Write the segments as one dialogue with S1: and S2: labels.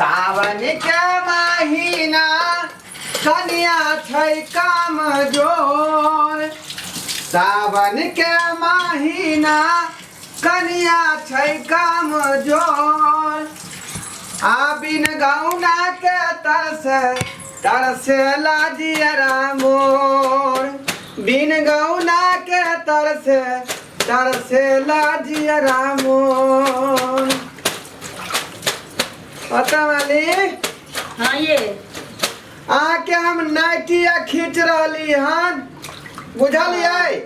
S1: सावन के महीना कन्या छै कामजोर। सावन के महीना कन्या छै कामजोर। आ बिन गौना के तरसे लाजियरा मोर। बिन गौना के तरसे लाजियरा मोर। पता वाली
S2: हाँ ये
S1: आके हम नाइटिया खींच रही हन, बुझलिए?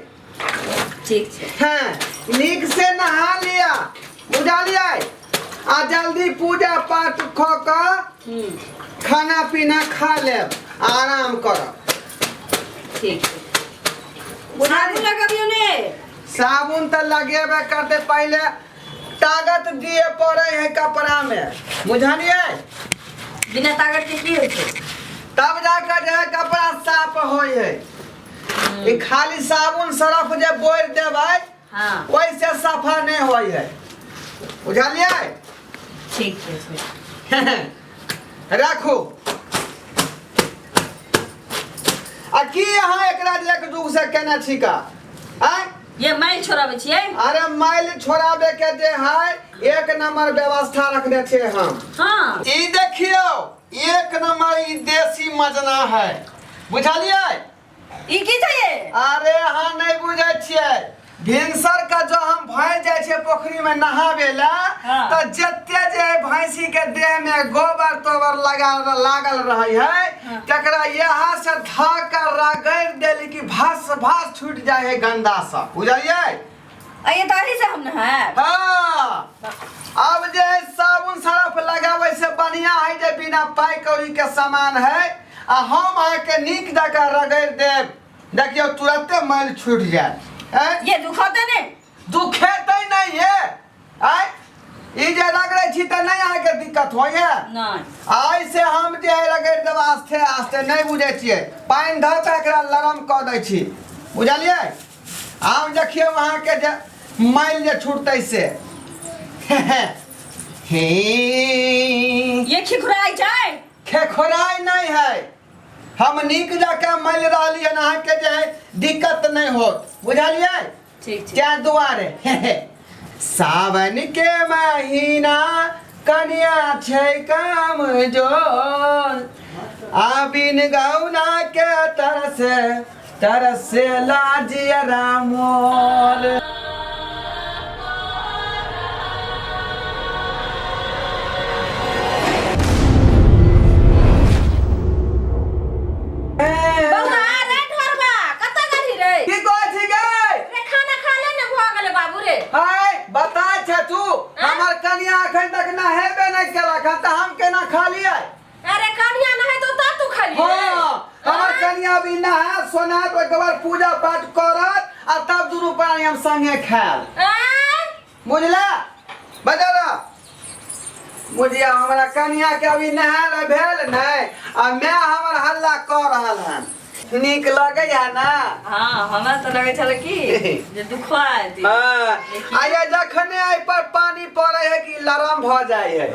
S2: ठीक है।
S1: हाँ, नीक से नहा लिया, बुझलिए? आ जल्दी पूजा पाठ ख के खाना पीना खा ले, आराम करो।
S2: ठीक है। साबुन लगाबियो ने?
S1: साबुन तो लगेबे करते, पहले ताकत दिए पड़े है कपड़ा में, बुझलिए?
S2: बिना ताकत के की होय छै?
S1: तब जाकर जो है कपड़ा साफ होय है। ई खाली साबुन सरफ जे बोल देबै,
S2: हाँ
S1: वैसे सफा नहीं होय है, बुझलिए?
S2: ठीक है।
S1: राखू। आ की यहाँ एकरा एक दूग से केना छिका? आय
S2: ये मैल छोड़ाबे छियै?
S1: अरे मैल छोड़ाबे के जे है एक नंबर व्यवस्था रखने छे हम।
S2: हाँ
S1: ई देखियो, एक नंबर ई देसी मजना है, बुझलिए?
S2: ई की छै ये?
S1: अरे हाँ नहीं बुझे छियै। भिनसर का जो हम भैंस जाय छे पोखरी में नहावे ला,
S2: हाँ।
S1: तो जत्ते जे भैंसी के देह में गोबर तोबर लागल रही है,
S2: हाँ।
S1: तकरा यहाँ से धाकर रगड़ देली कि भास भास छूट जाए है गंदा सा, बुझलिए?
S2: ये तारी से हम नहाए?
S1: हाँ। अब जे साबुन सरफ लगावे से बढ़िया है जे बिना पाई कौड़ी के सामान है, आ हम आके नीक जगह रगड़ देब, देखियो तुरंते मैल छूट जाए।
S2: ये दुखते ने?
S1: दुखेते नहीं है। आय ई जे रगड़े छी त नहीं आके दिक्कत होय है?
S2: नहीं।
S1: आई से हम जे रगड़ देब आस्ते आस्ते, नहीं बुझे छिए? पानी धर के एकरा लरम क दै छी, बुझलिए? हम देखियो वहां के जे मैल जे छूटते से।
S2: ये खिखुराई जाए?
S1: खेखोराई नहीं है। हम नीक जगह मैल रहली है, अहाँ के जे है दिक्कत नहीं होत, बुझलिए?
S2: ठीक
S1: क्या दुआरे? सावन के महीना कन्या छै कामजोर। आ बिन गौना के तरसे लाजियरा मोर। बताए छे तू हमर कन्या अखन तक नहेबे नहीं केलक त हम केना खा लियै?
S2: अरे कन्या नहाय तो तू खा लिए?
S1: हाँ, हमर कन्या भी नहा सोना तो एक बार पूजा पाठ करत आ तब दुनू प्राणी हम संगे खाएब, बुझला? बजरा बुझिया हमरा कन्या के अभी नहाल भेल नहीं, आ मैं हमर हल्ला कर रहल हन। नीक लगे है ना?
S2: हाँ हमरा तो लगे छल की जे दुखवा दी।
S1: हां आया जखने आई पर पानी पड़े है कि लरम भ जाए है,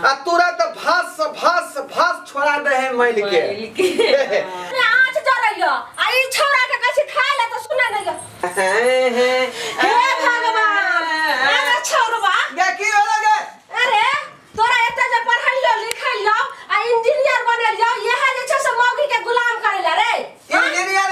S1: आ तुरंत भास भास भास छोड़ा दे है मैल के।
S2: अरे आंच जरैया आई छोरा के कछि खाय ले त सुनै नै हे भगवान। अरे छोरबा
S1: गे की होला गे?
S2: अरे तोरा एते जे पढ़लियो लिखलियो आ इंजीनियर बनेलियो, यह जे छै से मौगी के गुलाम करेला रे?
S1: इंजीनियर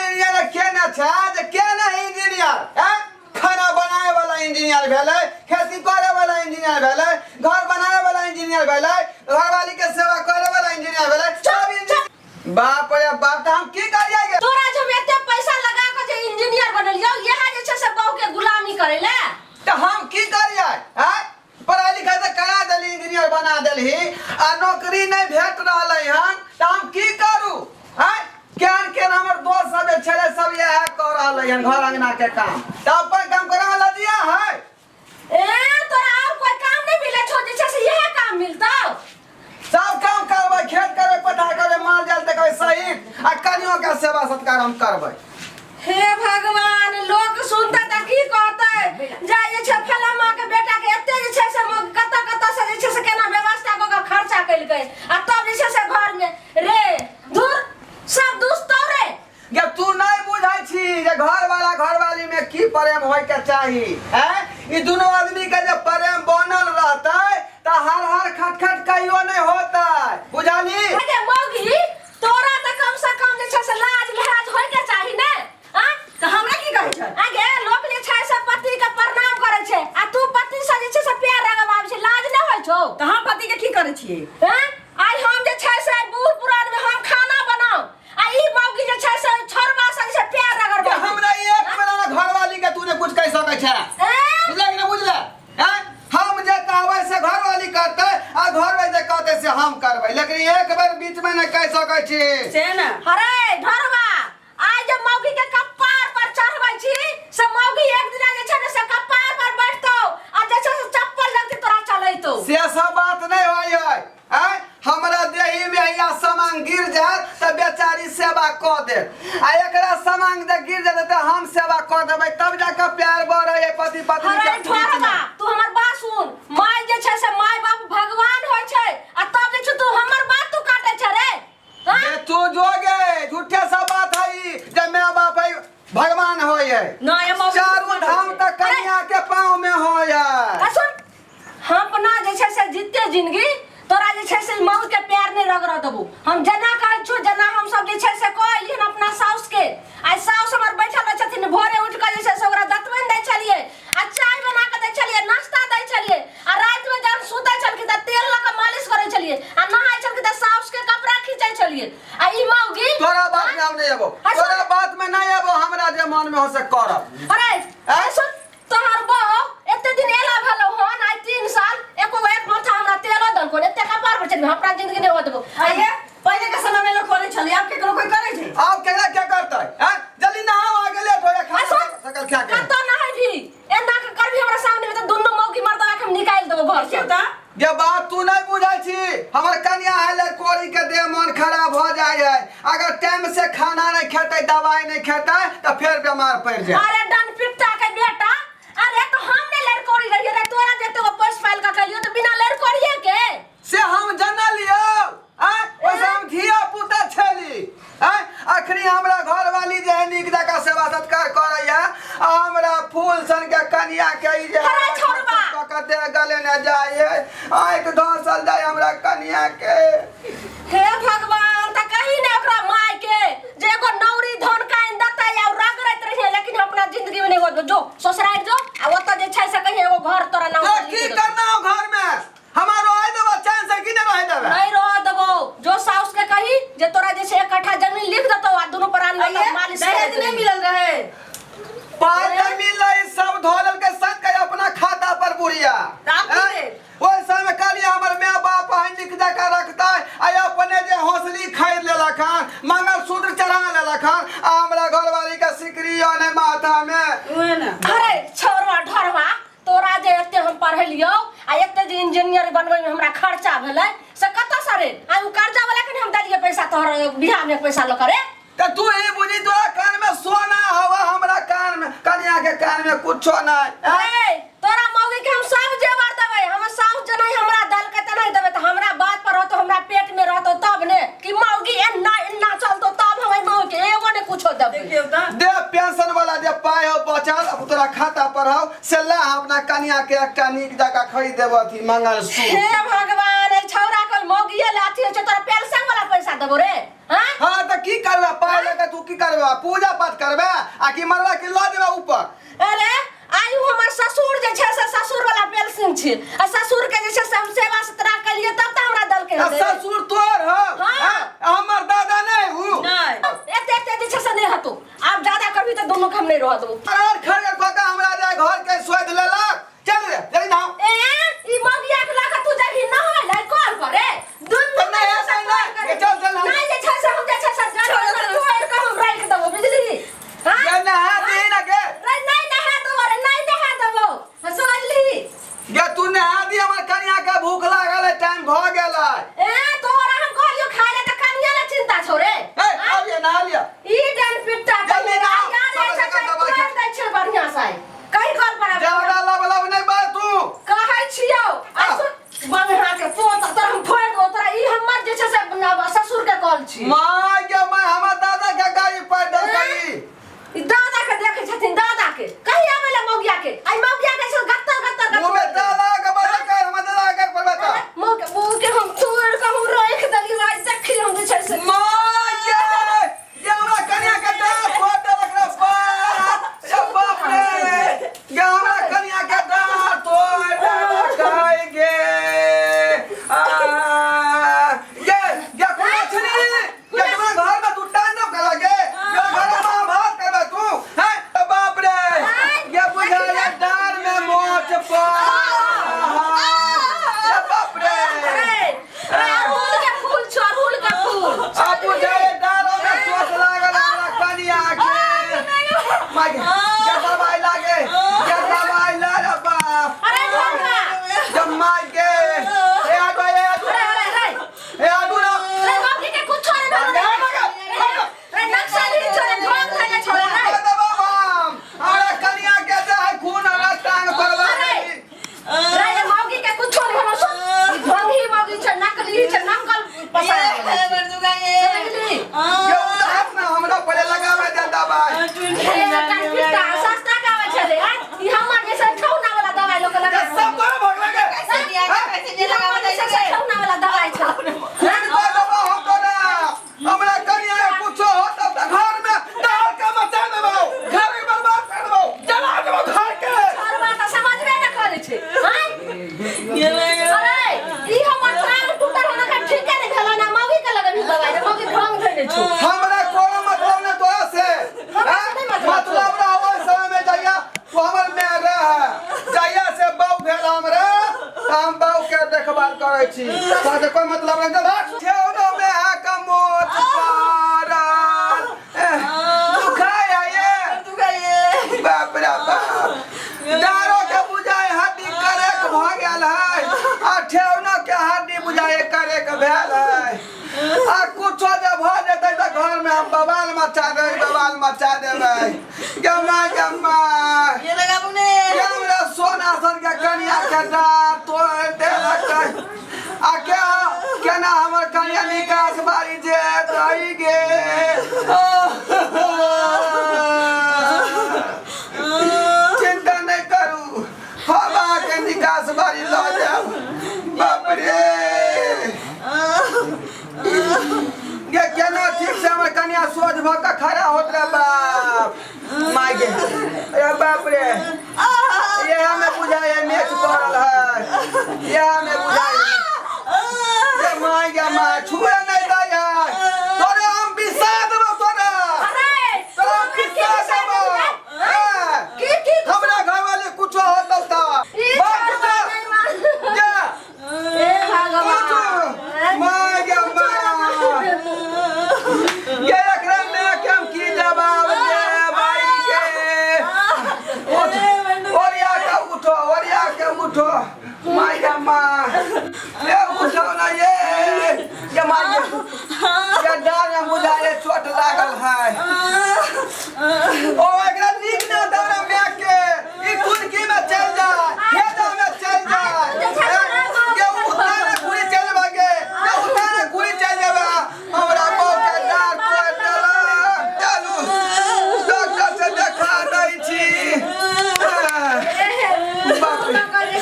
S1: के ना छै जे के ना इंजीनियर है? खाना बनाए वाला इंजीनियर भेले, खेती करे वाला इंजीनियर भेले, घर बनाए वाला इंजीनियर भेले, घरवाली के सेवा करे वाला इंजीनियर भेले, सब इंजीनियर। बाप रे बाप, हम की करियै गे?
S2: तोरा जो एते पैसा लगा के जे इंजीनियर बनेलियो, यह जे छै से बहु के गुलामी करेला?
S1: त हम की करियै? हैं पढ़ाई लिखाई त करा देली, इंजीनियर बना देली, आ नौकरी नहीं भेट रहलै हन, त हम की करू? हैं केहन केहन हमर दोस्त सब जे छले सब यह कर रहलै हन घर अंगना के काम, त अपन काम करे वाला दिया है?
S2: तोरा और कोई काम नहीं मिले छो जे छै से यह काम मिलतौ?
S1: सब काम करबै, खेत करबै, पथा करबै, माल जाल देखबै सही, आ कनियो के सेवा सत्कार हम करबै।
S2: हे भगवान, लोग सुनते त की कहते? जा जे छै फलामा के बेटा के एते जे छै से कत कत से जे छै से केना व्यवस्था क के खर्चा कैल गए आ तब जे छै से घर में रे धुर सब दोस्त रे
S1: ये तू नहीं बुझाई छी जे घर वाला घरवाली में की प्रेम होय के चाही हैं ई दोनों आदमी के जे प्रेम बनल रहतै त हर हर खटखट कहियो नहीं होतै बुझाली
S2: अरे मौगी तोरा त कम से कम जे छै से लाज लिहाज होय के चाही ने हां
S3: त हमरा की कहै छै
S2: आगे लोग जे छै से पति के प्रणाम करे छै आ तू पति से जे छै से प्यार रगबाबै छै लाज नै होय छौ
S3: त हम पति के की करै छियै
S2: हैं आई हम जे छै से बूढ़ पुरान में हम खाना बनाऊ आ ई मौगी जे छै से छोरबा से जे प्यार रगबाबै
S1: ये हमरा एक बेरा घरवाली के तूने कुछ कह सकै छै बुझले कि नहीं बुझले हैं हम जे कहबै से घरवाली करतै आ घरवाली जे कहतै से हम करबै लेकिन एक बेर बीच में नहीं कह सकै छी
S3: से ना
S2: अरे ढरवा आज जब मौगी के कपार पर चढ़बै छी से मौगी एक दिन जे छै ने से कपार पर बैठतो आ जे छै से चप्पल लगती तोरा चलैतो
S1: से सब बात नहीं होय है हमरा देही में या सामान गिर जात त बेचारी सेवा क दे आ एकरा सामान जे गिर जात त हम सेवा क देबै तब जाके प्यार बढ़ै है पति पत्नी
S2: अरे
S1: के बीच
S2: ढरवा
S1: में
S2: तू हमर बात सुन माय जे छै से माय बाप भगवान होय छै आ तब जे छै तू हमर बात तू काटे छै रे हां
S1: ये तू जोगे झूठे सब बात है जे माँ बाप है भगवान होय है
S3: ना ये मौगी
S1: चारों धाम तक कन्या के पाँव में होय है
S2: सुन हम अपना जे छै से जीते जिंदगी तोरा जे छै से मौग के प्यार नहीं रगड़ देबू हम जना कहै छु जना हम सब जे छै से कहलियन अपना साउस के आई साउस हमर बैठल रह छथिन भोरे उठ के जे छै से ओकरा दतमन दै छलिए आ चाय बना के दै छलिए नाश्ता दै छलिए आ रात में जब सुतै छलकी त तेल लगा मालिश करै छलिए आ नहाय छलकी त साउस के कपड़ा खींचै छलिए आ ई मौगी
S1: तोरा बात में हम नहीं एबो तोरा बात में नहीं एबो हमरा जे मन में हो से करब
S2: अरे सुन तोहर बहू एते दिन एला भेलो हन आई 3 साल एको एक माथा हमरा तेलो दल को एते कपार पर चढ़ हमरा जिंदगी नहीं होतबो
S3: आइए पहले के समय में लोग करे छले अब केकरो कोई करे छै
S1: अब केकरा क्या करतै हैं जल्दी नहाओ आगे लेट हो खाना सकल क्या करे
S2: कतो नहीं भी एना के करबी हमरा सामने में त दोनों मौगी मर्दा के हम निकाल देबो घर से
S3: त
S1: ये बात तू नहीं बुझाई छी हमर कन्या है ले कोरी के देह मन खराब हो जाय है अगर टाइम से खाना नहीं खेतै दवाई नहीं खेतै त फिर बीमार पड़ जाय
S2: अरे डन पिट्टा के बेटा अरे तो हमने लड़कोरी रही रे तोरा जेते को पोस्ट फाइल का कहियो तो बिना लड़कोरिए के
S1: से हम जाना लियो हैं ओसे हम धिया पुता छली हैं अखनी हमरा घर वाली जे है नीक जका सेवा सत्कार करैया हमरा फूल सन के कन्या के ई जे
S2: अरे छोड़बा
S1: कते गले न जाए आंख धसल जाए हमरा कन्या के
S2: हे भगवान त कहीं ने ओकरा माय के जे एगो नौरी धन का इंदता या रगड़त रही लेकिन अपना जिंदगी में नहीं होत जो ससुराल जो आ ओत जे छै से कहीं एगो घर तोरा नाम
S1: तो की करना हो घर में हमारो आइ देबो चैन से कि नहीं रह देबे
S2: नहीं रह देबो जो साउस के कही जे तोरा जे छै 1 कट्ठा जमीन लिख देतो आ दोनों पर आन मालिश
S3: दहेज नहीं मिलल रहे
S1: पाँच मिले सब धोलल के संग के अपना खाता पर बुढ़िया ओइ समय कालिया हमर माय बाप है लिख दे के रखता आ अपने जे हौसली खरीद लेलक हन मंगलसूत्र चढ़ा लेलक हन आ हमरा घरवाली के सिकरी ने माथा में
S3: ओए ना
S2: अरे छोरवा ढरवा तोरा जे एते हम पढ़लियो आ एते जे इंजीनियर बनबै में हमरा खर्चा भेलै से कत सरे आ उ कर्जा वाला के हम दलिए पैसा तोहर बियाह में पैसा ल करे
S1: त तू ही बुझी तोरा कान में सोना हवा हमरा कान में कन्या के कान में कुछो नहीं
S2: ए तोरा मौगी के हम सब जेवर देबै हम साउस जे नहीं हमरा दल के त नहीं देबै त हमरा बात पर रहतो हमरा पेट में रहतो तब ने कि मौगी एन्ना चलतो तब हम मौगी के एगो ने कुछो देबै
S3: देखियो त
S1: दे पेंशन वाला जे पाए हो बचल अब तोरा खाता पर हो से ला अपना कन्या के एकटा नीक जगह खरीद देबथी मंगलसूत्र
S2: हे भगवान ए छौरा कोई मौगिए लाठी छै तोरा पेंशन वाला पैसा देबो रे हां
S1: हां त की करबा पाए लेके तू की करबा पूजा पाठ करबा आ कि मरवा के ला देबा ऊपर
S2: अरे आयु हमर ससुर जे छै से ससुर वाला पेंशन छै आ ससुर के जे छै से हम सेवा सत्रा कलिए तब त हमरा दल के दे
S1: ससुर तोर हो
S2: हाँ।
S1: हमर दादा नहीं हूं
S3: नहीं
S2: एते जे छै से नहीं हतो आप ज्यादा करबी त दोनों हम नहीं रह दो
S1: और खड़े कोका हमरा जे घर के सोध लेलक चल रे जल्दी ना
S2: ए ई मगिया के लाका तू जही न होय लाई कॉल करे दुनु
S1: नहीं ऐसा नहीं चल
S2: नहीं जे छै से हम जे छै से घर के हम राख देबो बुझली हां
S1: ये ना दे ना के
S2: नहीं नहा दो रे नहीं नहा देबो समझली
S1: ये तू नहा दी हमर कन्या के भूख लागल है टाइम भ गेलै
S2: ए तोरा हम कहलियो खाए ले त कनिया ले चिंता छोरे
S1: ए अब ये नहा लिया
S2: ई डन पिट्टा
S1: जल्दी नहा,
S2: यार
S1: सब जगह दवाई
S2: छै दै छै बढ़िया से कहीं कॉल पर आबे
S1: ज्यादा लब लब नहीं बात तू
S2: कहै छियो आ बंगहा के पोत तोर हम फोड़ छी
S1: माय के मैं हमर दादा के गाड़ी पर दे करी
S2: ई दादा के देखे छथिन दादा के कहिया आवेला मौगिया के आई मौगिया के से गत्ता
S1: मुंह में ताला के बजा के हमर दादा के पर बता
S2: मौके के हम तोड़ के हम रख देली आज देखी हम जे छै से
S1: माय ये हमरा कन्या के दांत फोड़ रखला बाप ये बाप रे ये हमरा कन्या के दांत तोड़ रखाई गे ये कुछ नहीं ये तुम्हारे घर में तू टांडव कर लगे ये घर में भात करबे तू हैं बाप रे ये बुझा ये डार में मोच पा ये बाप रे
S2: अड़हुल के फूल चढ़ुल के फूल
S1: अब बुझा ये डारों में चोट लागल हमरा कनिया के माय ये दवाई लागे ये दवाई ला रे बाप
S2: अरे ढोंगा
S1: जब माय के ए आडू ए आडू ना
S2: रे मौके के कुछ छोड़े ना रे नक्सली छोड़े ढोंग खाने छोड़े रे
S1: अरे कनिया के जे है खून हमरा टांग परवा
S2: रे ये मौके के कुछ छोड़े हम सो ढोंग ही मौके छ नकली छ नकल पसार
S1: ये उधर ना हमरा पड़े लगावे दे दवाई
S2: कितना सस्ता का चले ई हमर जैसे ठौना वाला दवाई लोग लगा
S1: सब को भग लगे
S2: ठौना वाला दवाई छ
S1: फिर तो दवा हो तो ना हमरा कनिया के कुछ हो तब घर में डाल के मचा देबो घर में बर्बाद कर देबो जला देबो घर के
S2: और बात समझबे न करे छे अरे ई हमर प्राण टूटल होना का ठीक है भेला ना मौगी के लगे दवाई रे मौगी ढोंग धइले छु
S1: हमरा कोनो मतलब न तो से मतलब ना हो समय में जाइया तो हमर में रह जाइया से बाऊ भेल हमरा हम बाऊ के देखभाल करे छी साथे कोई मतलब नहीं भाग ठेउनो में है कमोच पारल दुखाया ये बाप रे बाप डारो के बुझाए हड्डी करे के भ गेल है आ ठेउनो के हड्डी बुझाए करे के भेल है आ कुछो जे भ जेतै त घर में हम बवाल मचा देबै गम्मा
S3: ये लगा बुने
S1: हमरा सोना सन के कनिया के दांत तोड़ देलक आ केना हमर कनिया निकास बारी जे रही गे चिंता नहीं करू हवा के निकास बारी ल जाब बाप रे ये केना ठीक से हमर कनिया सोच भ के खड़ा होत रे बाप माय गे ए बाप रे ये हमें बुझाए मेच पड़ल है ये हमें बुझाए ये माय गे माय छुए नहीं दया तोरे हम बिसा देबो तोरा
S2: अरे
S1: तोरा हम बिसा देबो
S2: की
S1: हमरा घर वाले कुछ होत त बाप रे जा
S2: ए भगवान
S1: माय गे माय ये एकरा में हम की जवाब दे भाई के ओरिया के उठो माय गे माय ये उठो ना ये माय ये डाल में बुझाए चोट लागल है ओ एकरा नीक ना दौरा में के ई कुनकी में चल जा हेदा में चल जा ये उतारे कुड़ी चल भागे ये उतारे कुड़ी चल जाबा हमरा बौ के डार तोड़ देला चलू डॉक्टर से देखा दै छी बाप रे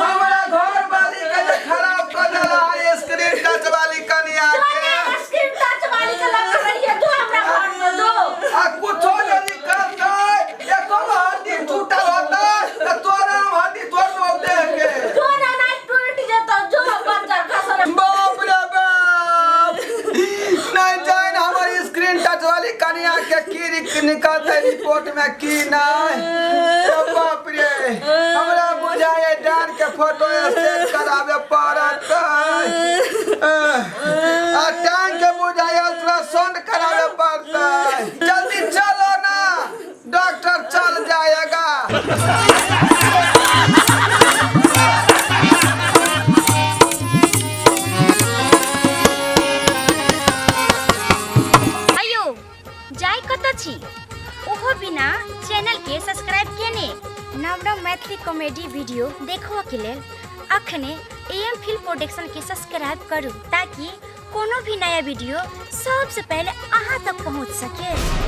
S1: हमरा घर वाली के जे खराब कर देला स्क्रीन टच वाली कनिया के
S2: स्क्रीन टच वाली के लगा रही है तू हमरा घर में दो
S1: आ कुछो जे निकलतै एको हड्डी टूटल होतै त तोरा हड्डी तोड़ दे के
S2: तू ना टूट जेतो जो बंजर खसर
S1: बाप रे बाप नहीं जान हमारी स्क्रीन टच वाली कनिया के की निकलते रिपोर्ट में की नहीं बाप रे हमरा बुझाए डान के फोटो स्टेट करावे पड़त आ टांग के बुझाए अल्ट्रासाउंड करावे पड़त जल्दी चलो ना डॉक्टर चल जाएगा
S4: अयो जाय कत छी ओहो बिना चैनल के सब्सक्राइब केने नव नव मैथिली कॉमेडी वीडियो देखो के लेल अखने एम फिल्म प्रोडक्शन के सब्सक्राइब करू ताकि कोनो भी नया वीडियो सबसे पहले अहाँ तक पहुँच सके।